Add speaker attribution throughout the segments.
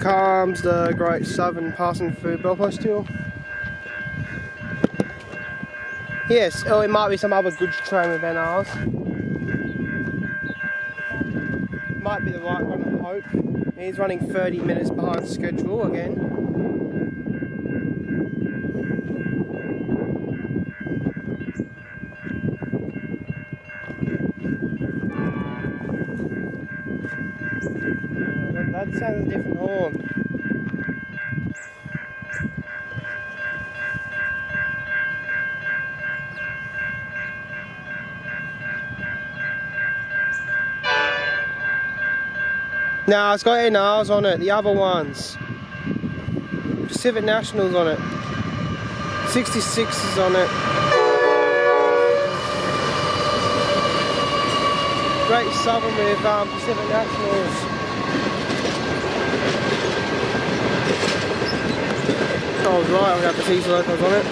Speaker 1: comes the Great Southern passing through Belfast Hill. Yes, oh, it might be some other goods train with NRs. Might be the right one, I hope. He's running 30 minutes behind schedule again. That sounds a different horn. No, it's got NRs on it, the other ones. Pacific Nationals on it. 66s on it. Great Southern with Pacific Nationals. I was right, I'm going to have to see Locos on it.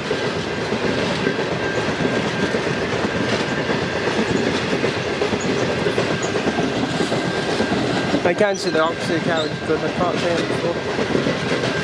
Speaker 1: I can see the opposite carriage, but I can't see it before.